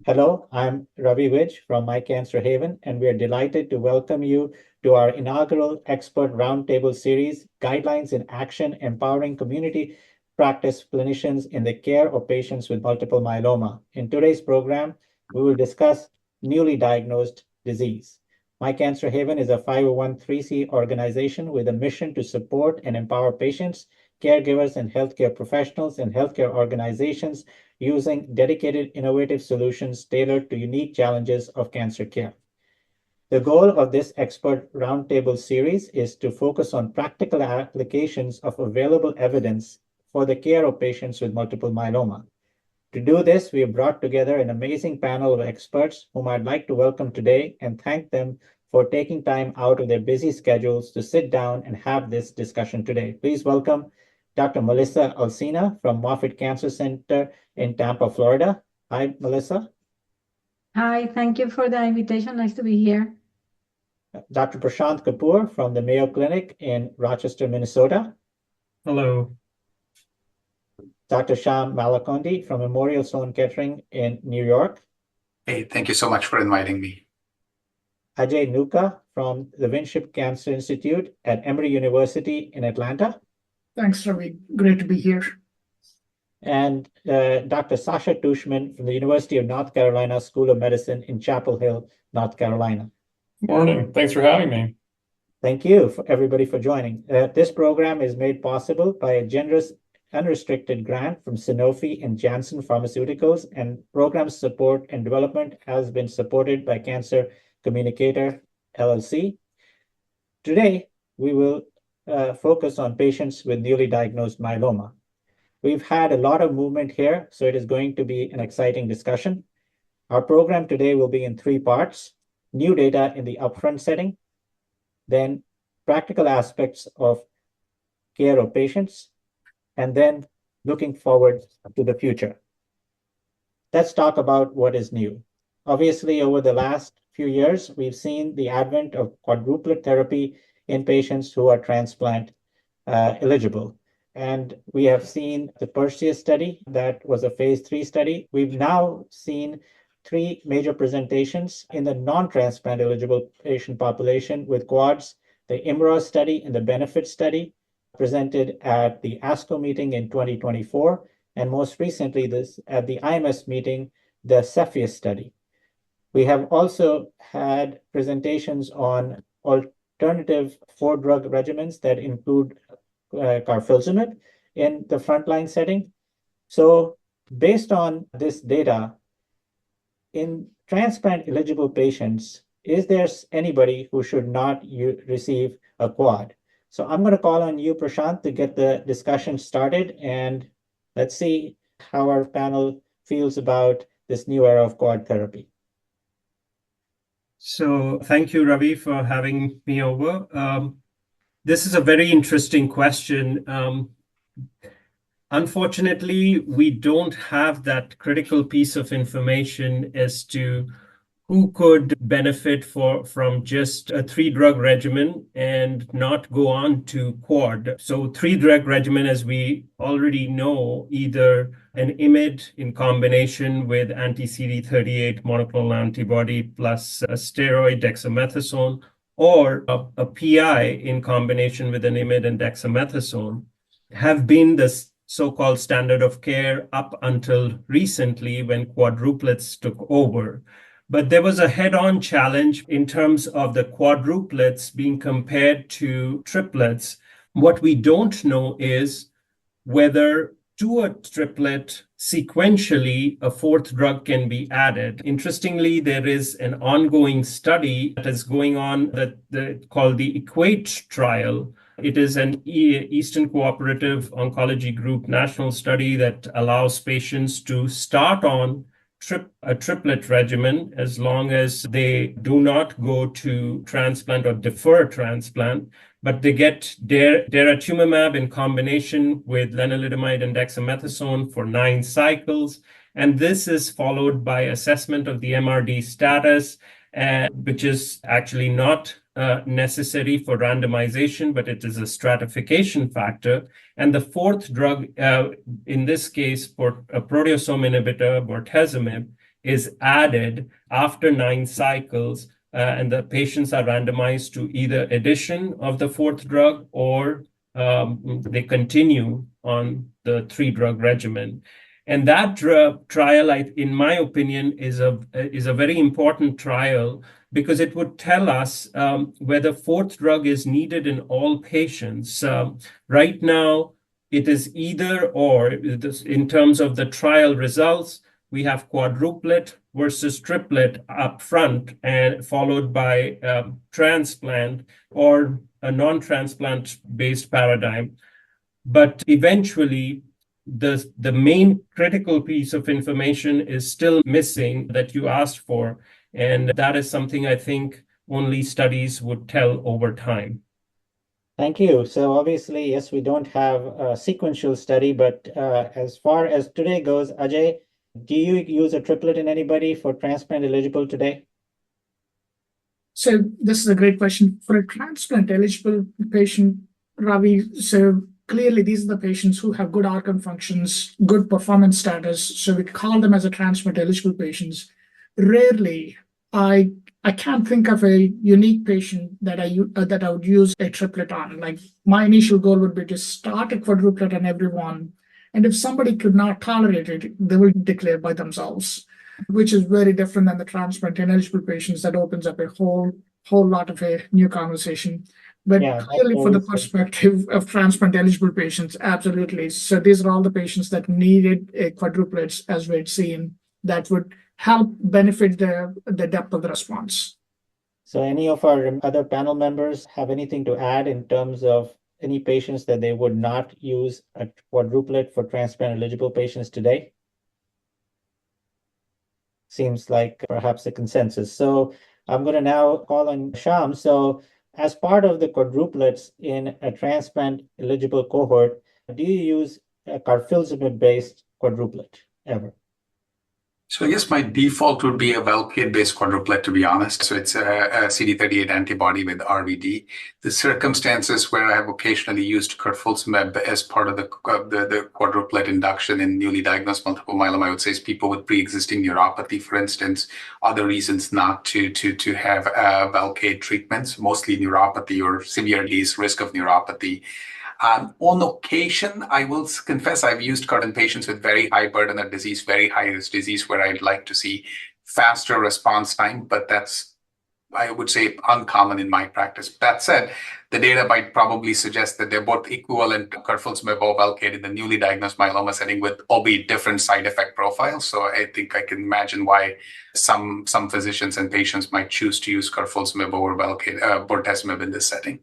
Hello, I'm Ravi Vij from MyCancerHaven, and we are delighted to welcome you to our inaugural Expert Roundtable series, Guidelines in Action, Empowering Community Practice Clinicians in the Care of Patients with Multiple Myeloma. In today's program, we will discuss newly diagnosed disease. MyCancerHaven is a 501(c)(3) organization with a mission to support and empower patients, caregivers, and healthcare professionals and healthcare organizations using dedicated innovative solutions tailored to unique challenges of cancer care. The goal of this expert roundtable series is to focus on practical applications of available evidence for the care of patients with multiple myeloma. To do this, we have brought together an amazing panel of experts whom I'd like to welcome today and thank them for taking time out of their busy schedules to sit down and have this discussion today. Please welcome Dr. Melissa Alsina from Moffitt Cancer Center in Tampa, Florida. Hi, Melissa. Hi, thank you for the invitation. Nice to be here. Dr. Prashant Kapoor from the Mayo Clinic in Rochester, Minnesota. Hello. Dr. Shyam Malakondi from Memorial Sloan Kettering in New York. Hey, thank you so much for inviting me. Ajay Nuka from the Winship Cancer Institute at Emory University in Atlanta. Thanks, Ravi. Great to be here. And Dr. Sasha Tushman from the University of North Carolina School of Medicine in Chapel Hill, North Carolina. Morning. Thanks for having me. Thank you, for everybody, for joining. This program is made possible by a generous, unrestricted grant from Sanofi and Janssen Pharmaceuticals, and program support and development has been supported by Cancer Communicator, LLC. Today, we will focus on patients with newly diagnosed myeloma. We've had a lot of movement here, so it is going to be an exciting discussion. Our program today will be in 3 parts: new data in the upfront setting, then practical aspects of care of patients, and then looking forward to the future. Let's talk about what is new. Obviously, over the last few years, we've seen the advent of quadruplet therapy in patients who are transplant eligible. And we have seen the Perseus study that was a phase 3 study. We've now seen 3 major presentations in the non-transplant eligible patient population with quads: the IMRA study and the BENEFIT study presented at the ASCO meeting in 2024, and most recently at the IMS meeting, the Cepheus study. We have also had presentations on alternative 4-drug regimens that include carfilzomib in the frontline setting. So based on this data, in transplant-eligible patients, is there anybody who should not receive a quad? So I'm going to call on you, Prashant, to get the discussion started, and let's see how our panel feels about this new era of quad therapy. So thank you, Ravi, for having me over. This is a very interesting question. Unfortunately, we don't have that critical piece of information as to who could benefit from just a 3-drug regimen and not go on to quad. So 3-drug regimen, as we already know, either an IMiD in combination with anti-CD38 monoclonal antibody plus a steroid dexamethasone, or a PI in combination with an IMiD and dexamethasone, have been the so-called standard of care up until recently when quadruplets took over. But there was a head-on challenge in terms of the quadruplets being compared to triplets. What we don't know is whether to a triplet sequentially a 4th drug can be added. Interestingly, there is an ongoing study that is going on called the EQUATE trial. It is an Eastern Cooperative Oncology Group national study that allows patients to start on a triplet regimen as long as they do not go to transplant or defer transplant, but they get daratumumab in combination with lenalidomide and dexamethasone for 9 cycles. And this is followed by assessment of the MRD status which is actually not necessary for randomization, but it is a stratification factor. And the fourth drug, in this case, for a proteasome inhibitor, bortezomib, is added after 9 cycles, and the patients are randomized to either addition of the fourth drug or they continue on the 3-drug regimen. And that trial, in my opinion, is a very important trial because it would tell us whether fourth drug is needed in all patients. Right now, it is either or. In terms of the trial results, we have quadruplet versus triplet up front, and followed by transplant or a non-transplant based paradigm. But eventually, the main critical piece of information is still missing that you asked for. And that is something I think only studies would tell over time. Thank you. So obviously, yes, we don't have a sequential study, but as far as today goes, Ajay, do you use a triplet in anybody for transplant eligible today? So this is a great question. For a transplant eligible patient, Ravi, so clearly these are the patients who have good outcome functions, good performance status. So we call them as a transplant eligible patients. Rarely, I can't think of a unique patient that I would use a triplet on. Like my initial goal would be to start a quadruplet on everyone. And if somebody could not tolerate it, they will declare by themselves, which is very different than the transplant ineligible patients. That opens up a whole lot of a new conversation. But Yeah, clearly, for the perspective of transplant eligible patients, absolutely. So these are all the patients that needed a quadruplets, as we'd seen, that would help benefit the depth of the response. So any of our other panel members have anything to add in terms of any patients that they would not use a quadruplet for transplant eligible patients today? Seems like perhaps a consensus. So I'm going to now call on Sham. So as part of the quadruplets in a transplant eligible cohort, do you use a carfilzomib based quadruplet ever? So I guess my default would be a Velcade-based quadruplet, to be honest. So it's a CD38 antibody with RVD. The circumstances where I have occasionally used carfilzomib as part of the quadruplet induction in newly diagnosed multiple myeloma, I would say, is people with pre-existing neuropathy, for instance. Other reasons not to have Velcade treatments, mostly neuropathy or severe disease, risk of neuropathy. On occasion, I will confess I've used CAR in patients with very high burden of disease, very high risk disease, where I'd like to see faster response time, but that's, I would say, uncommon in my practice. That said, the data might probably suggest that they're both equivalent to carfilzomib or Velcade in the newly diagnosed myeloma setting with albeit different side effect profiles. So I think I can imagine why some physicians and patients might choose to use carfilzomib over Velcade, bortezomib in this setting.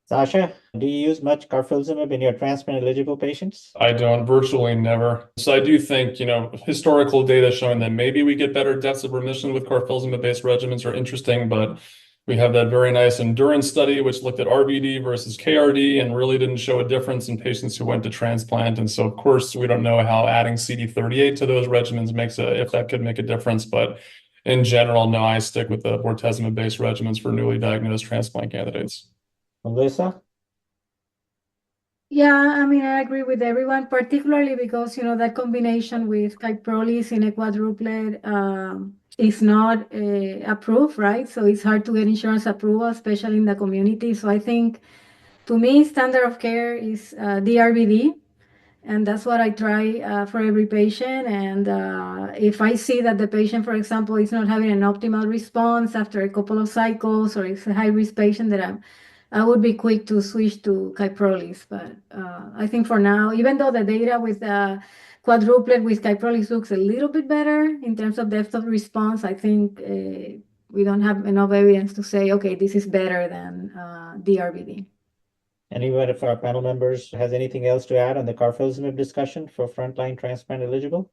Sasha, do you use much carfilzomib in your transplant eligible patients? I don't, virtually never. So I do think, historical data showing that maybe we get better depths of remission with carfilzomib-based regimens are interesting, but we have that very nice endurance study, which looked at RVD versus KRD and really didn't show a difference in patients who went to transplant. And so, of course, we don't know how adding CD38 to those regimens if that could make a difference. But in general, no, I stick with the bortezomib-based regimens for newly diagnosed transplant candidates. Melissa? Yeah, I mean, I agree with everyone, particularly because, that combination with Kyprolis in a quadruplet is not approved, right? So it's hard to get insurance approval, especially in the community. So I think, to me, standard of care is DRVD, and that's what I try for every patient. And if I see that the patient, for example, is not having an optimal response after a couple of cycles, or it's a high-risk patient, that I would be quick to switch to Kyprolis. But I think for now, even though the data with quadruplet with Kyprolis looks a little bit better in terms of depth of response, I think we don't have enough evidence to say, okay, this is better than DRVD. Anyone of our panel members has anything else to add on the carfilzomib discussion for frontline transplant eligible?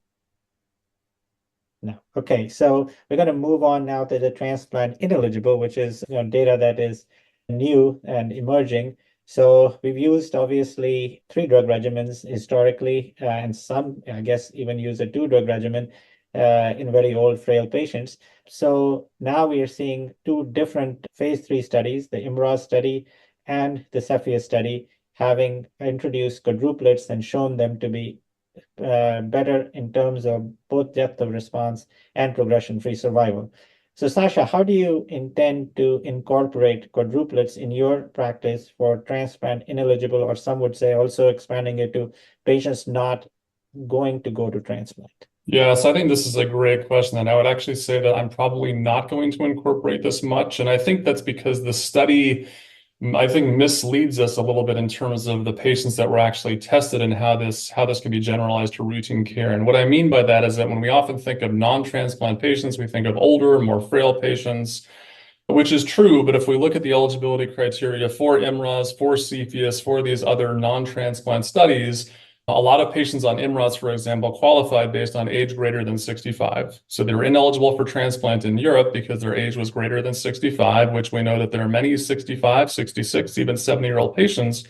No. Okay, so we're going to move on now to the transplant ineligible, which is data that is new and emerging. So we've used obviously 3-drug regimens historically, and some, I guess, even use a 2-drug regimen. in very old, frail patients. So now we are seeing two different phase 3 studies, the IMROZ study and the Cepheus study, having introduced quadruplets and shown them to be better in terms of both depth of response and progression-free survival. So Sasha, how do you intend to incorporate quadruplets in your practice for transplant ineligible, or some would say also expanding it to patients not going to go to transplant? Yeah, so I think this is a great question, and I would actually say that I'm probably not going to incorporate this much, and I think that's because the study, I think, misleads us a little bit in terms of the patients that were actually tested and how this can be generalized to routine care. And what I mean by that is that when we often think of non-transplant patients, we think of older, more frail patients, which is true. But if we look at the eligibility criteria for IMROZ, for Cepheus, for these other non-transplant studies, a lot of patients on IMROZ, for example, qualified based on age greater than 65. So they were ineligible for transplant in Europe because their age was greater than 65, which we know that there are many 65, 66, even 70-year-old patients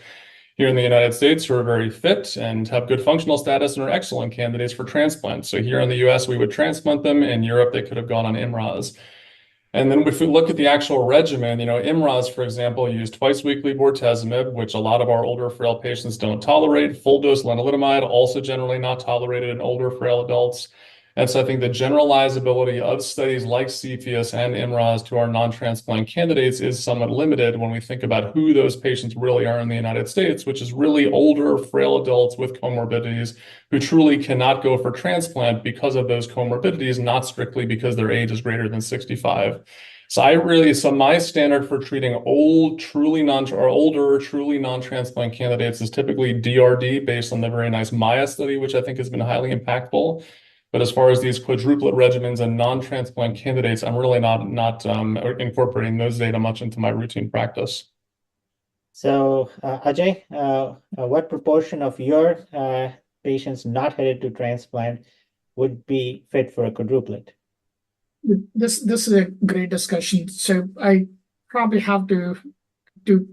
here in the United States who are very fit and have good functional status and are excellent candidates for transplant. So here in the US, we would transplant them. In Europe, they could have gone on IMROZ. And then if we look at the actual regimen, IMROZ, for example, used twice-weekly bortezomib, which a lot of our older frail patients don't tolerate. Full-dose lenalidomide, also generally not tolerated in older frail adults. And so I think the generalizability of studies like Cepheus and IMROZ to our non-transplant candidates is somewhat limited when we think about who those patients really are in the United States, which is really older, frail adults with comorbidities who truly cannot go for transplant because of those comorbidities, not strictly because their age is greater than 65. So my standard for treating older, truly non-transplant candidates is typically DRD based on the very nice Maya study, which I think has been highly impactful. But as far as these quadruplet regimens and non-transplant candidates, I'm really not incorporating those data much into my routine practice. So Ajay, what proportion of your patients not headed to transplant would be fit for a quadruplet? This is a great discussion. So I probably have to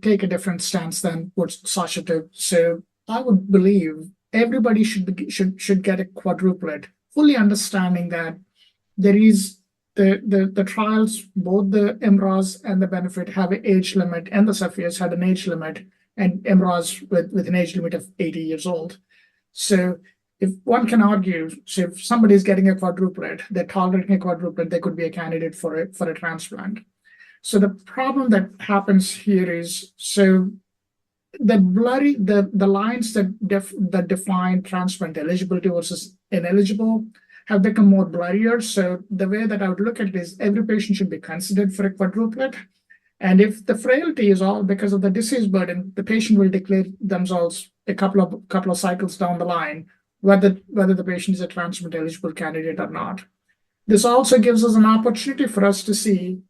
take a different stance than what Sasha took. So I would believe everybody should get a quadruplet, fully understanding that there is the trials, both the IMROZ and the benefit have an age limit, and the Cepheus had an age limit, and IMROZ with an age limit of 80 years old. So if one can argue, so if somebody is getting a quadruplet, they're tolerating a quadruplet, they could be a candidate for a transplant. So the problem that happens here is, so the lines that define transplant eligibility versus ineligible have become more blurrier. So the way that I would look at it is every patient should be considered for a quadruplet. And if the frailty is all because of the disease burden, the patient will declare themselves a couple of cycles down the line, whether the patient is a transplant eligible candidate or not. This also gives us an opportunity for us to see,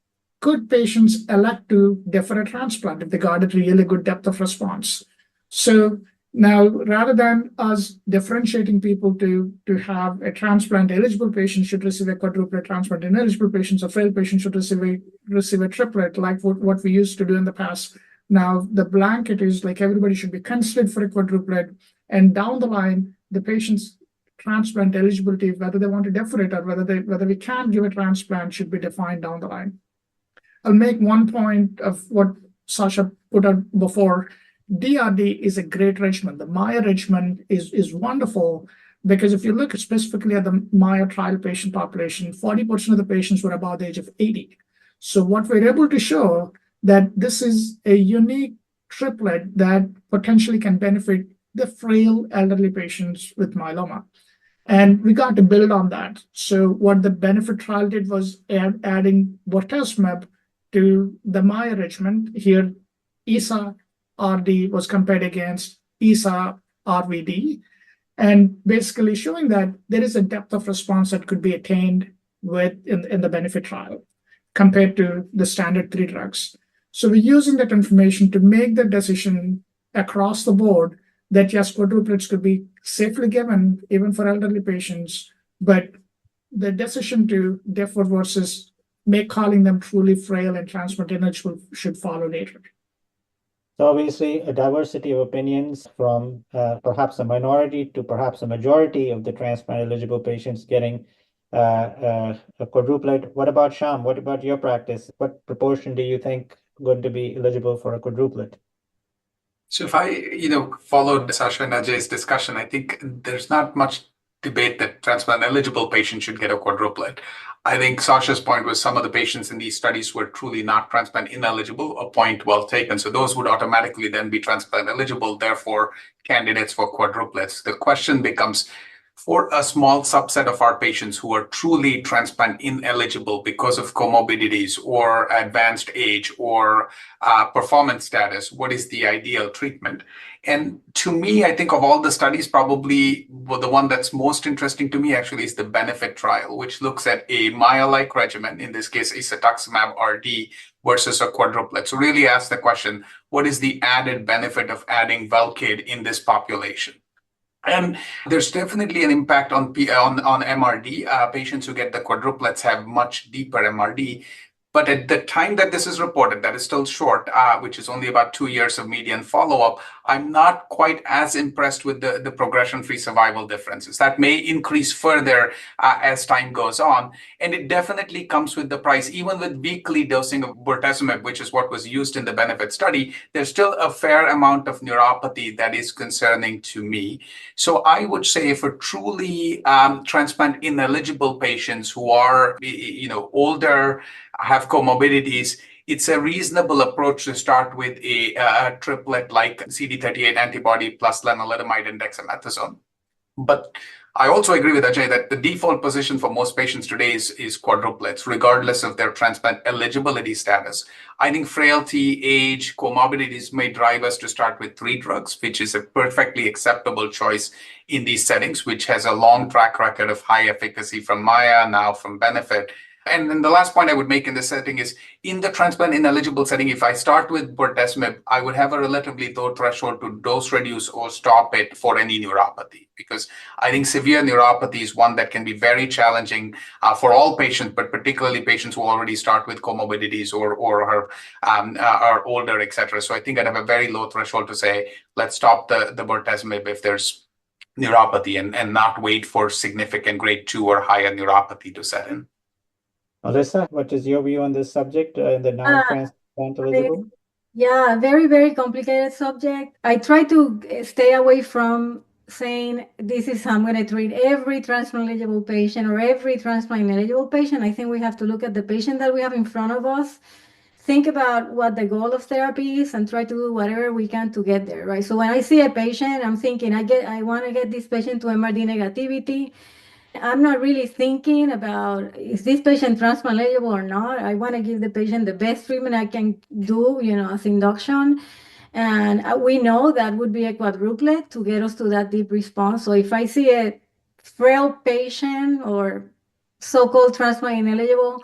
could patients elect to defer a transplant if they got a really good depth of response? So now, rather than us differentiating people to have a transplant eligible patient should receive a quadruplet, transplant ineligible patients or frail patients should receive a triplet, like what we used to do in the past. Now the blanket is like everybody should be considered for a quadruplet, and down the line, the patient's transplant eligibility, whether they want to defer it or whether we can give a transplant, should be defined down the line. I'll make one point of what Sasha put out before. DRD is a great regimen. The Maya regimen is wonderful because if you look specifically at the Maya trial patient population, 40% of the patients were above the age of 80. So what we're able to show that this is a unique triplet that potentially can benefit the frail elderly patients with myeloma. And we got to build on that. So what the benefit trial did was adding bortezomib to the Maya regimen. Here, ESA RD was compared against ESA RVD, and basically showing that there is a depth of response that could be attained in the benefit trial compared to the standard 3 drugs. So we're using that information to make the decision across the board that yes, quadruplets could be safely given even for elderly patients, but the decision to defer versus calling them truly frail and transplant ineligible should follow later. So obviously a diversity of opinions from perhaps a minority to perhaps a majority of the transplant eligible patients getting a quadruplet. What about Sham? What about your practice? What proportion do you think going to be eligible for a quadruplet? So if I, followed Sasha and Ajay's discussion, I think there's not much debate that transplant eligible patients should get a quadruplet. I think Sasha's point was some of the patients in these studies were truly not transplant ineligible, a point well taken. So those would automatically then be transplant eligible, therefore candidates for quadruplets. The question becomes, for a small subset of our patients who are truly transplant ineligible because of comorbidities or advanced age or performance status, what is the ideal treatment? And to me, I think of all the studies, probably the one that's most interesting to me actually is the BENEFIT trial, which looks at a Maya-like regimen, in this case, isatuximab RD versus a quadruplet. So really ask the question, what is the added benefit of adding Velcade in this population? And there's definitely an impact on MRD. Patients who get the quadruplets have much deeper MRD. But at the time that this is reported, that is still short, which is only about 2 years of median follow-up, I'm not quite as impressed with the progression-free survival differences. That may increase further as time goes on. And it definitely comes with the price. Even with weekly dosing of bortezomib, which is what was used in the BENEFIT study, there's still a fair amount of neuropathy that is concerning to me. So I would say for truly transplant ineligible patients who are, older, have comorbidities, it's a reasonable approach to start with a triplet like CD38 antibody plus lenalidomide and dexamethasone. But I also agree with Ajay that the default position for most patients today is quadruplets, regardless of their transplant eligibility status. I think frailty, age, comorbidities may drive us to start with 3 drugs, which is a perfectly acceptable choice in these settings, which has a long track record of high efficacy from Maya, now from BENEFIT. And then the last point I would make in this setting is, in the transplant ineligible setting, if I start with bortezomib, I would have a relatively low threshold to dose reduce or stop it for any neuropathy, because I think severe neuropathy is one that can be very challenging for all patients, but particularly patients who already start with comorbidities or are older, etc. So I think I'd have a very low threshold to say, let's stop the bortezomib if there's neuropathy and not wait for significant grade 2 or higher neuropathy to set in. Alyssa, what is your view on this subject, the non-transplant eligible? Yeah, very, very complicated subject. I try to stay away from saying this is how I'm going to treat every transplant eligible patient or every transplant ineligible patient. I think we have to look at the patient that we have in front of us, think about what the goal of therapy is, and try to do whatever we can to get there, right? So when I see a patient, I'm thinking I want to get this patient to MRD negativity. I'm not really thinking about, is this patient transplant eligible or not? I want to give the patient the best treatment I can do, as induction. And we know that would be a quadruplet to get us to that deep response. So if I see a frail patient or so-called transplant ineligible,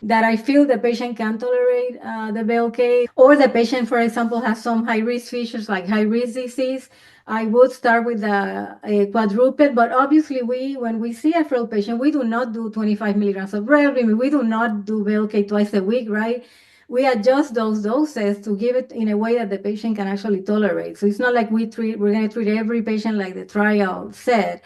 that I feel the patient can tolerate the Velcade, or the patient, for example, has some high-risk features like high-risk disease, I would start with a quadruplet. But obviously, when we see a frail patient, we do not do 25 milligrams of Revlimid. We do not do Velcade twice a week, right? We adjust those doses to give it in a way that the patient can actually tolerate. So it's not like we're going to treat every patient like the trial said.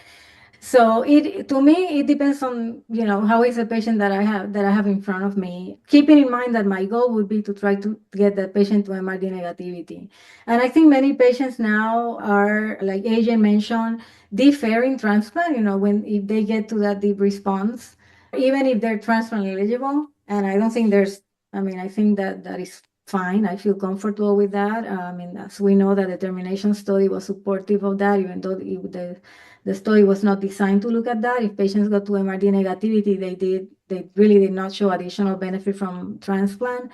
So to me, it depends on, how is the patient that I have in front of me, keeping in mind that my goal would be to try to get the patient to MRD negativity. And I think many patients now are, like AJ mentioned, deferring transplant, if they get to that deep response, even if they're transplant eligible. And I don't think I think that is fine. I feel comfortable with that. As we know, that the termination study was supportive of that, even though the study was not designed to look at that. If patients got to MRD negativity, they really did not show additional benefit from transplant.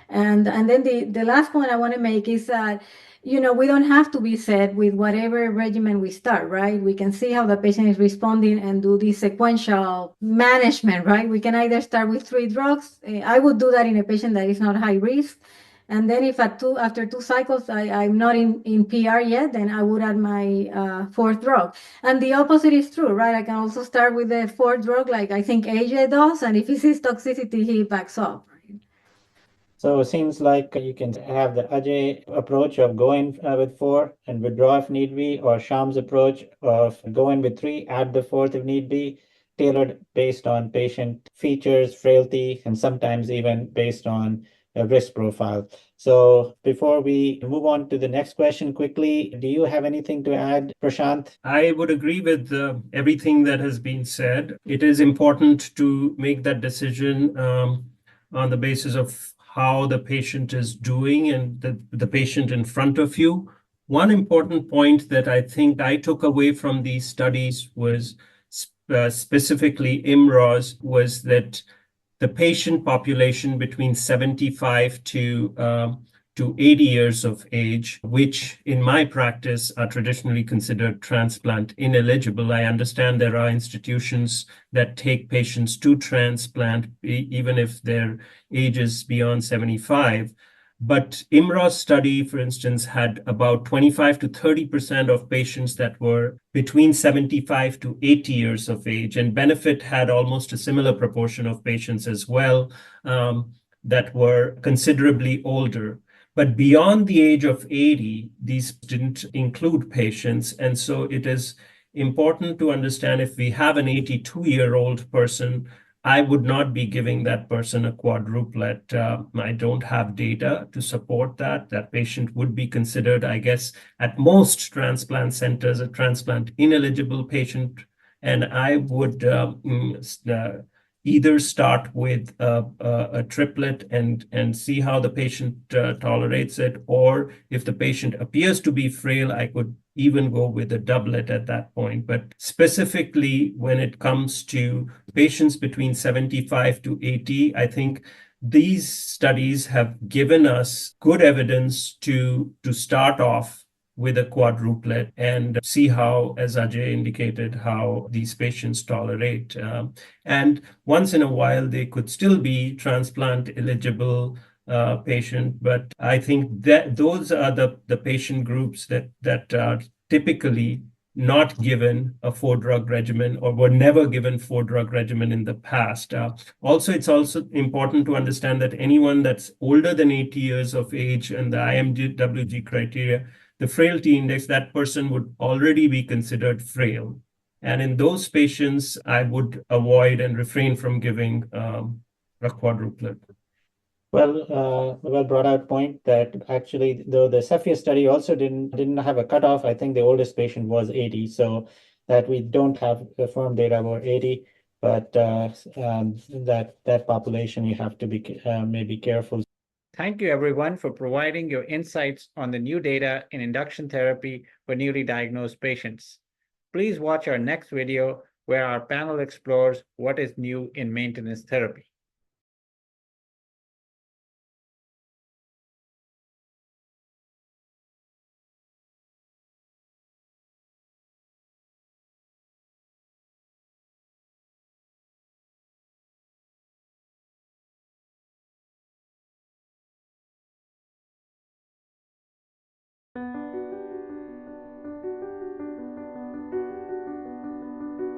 And then the last point I want to make is that, we don't have to be set with whatever regimen we start, right? We can see how the patient is responding and do this sequential management, right? We can either start with 3 drugs. I would do that in a patient that is not high risk. And then if after 2 cycles, I'm not in PR yet, then I would add my 4th drug. And the opposite is true, right? I can also start with the 4th drug, like I think AJ does. And if he sees toxicity, he backs up. So it seems like you can have the Ajay approach of going with 4 and withdraw if need be, or Sham's approach of going with 3, add the 4th if need be. tailored based on patient features, frailty, and sometimes even based on a risk profile. So before we move on to the next question quickly, do you have anything to add, Prashant? I would agree with everything that has been said. It is important to make that decision on the basis of how the patient is doing and the patient in front of you. One important point that I think I took away from these studies was specifically IMROS, was that the patient population between 75 to 80 years of age, which in my practice are traditionally considered transplant ineligible. I understand there are institutions that take patients to transplant even if their age is beyond 75. But IMROS study, for instance, had about 25 to 30% of patients that were between 75 to 80 years of age, and Benefit had almost a similar proportion of patients as well that were considerably older. But beyond the age of 80, these didn't include patients. And so it is important to understand if we have an 82-year-old person, I would not be giving that person a quadruplet. I don't have data to support that. That patient would be considered, I guess, at most transplant centers, a transplant ineligible patient. And I would either start with a triplet and see how the patient tolerates it, or if the patient appears to be frail, I could even go with a doublet at that point. But specifically, when it comes to patients between 75 to 80, I think these studies have given us good evidence to start off with a quadruplet and see how, as Ajay indicated, how these patients tolerate. And once in a while, they could still be transplant eligible patient, but I think that those are the patient groups that are typically not given a 4-drug regimen or were never given 4-drug regimen in the past. Also, it's also important to understand that anyone that's older than 80 years of age and the IMWG criteria, the frailty index, that person would already be considered frail. And in those patients, I would avoid and refrain from giving a quadruplet. Well brought out point that actually, though the Cephia study also didn't have a cutoff, I think the oldest patient was 80, so that we don't have firm data about 80, but that population you have to be maybe careful. Thank you, everyone, for providing your insights on the new data in induction therapy for newly diagnosed patients. Please watch our next video where our panel explores what is new in maintenance therapy.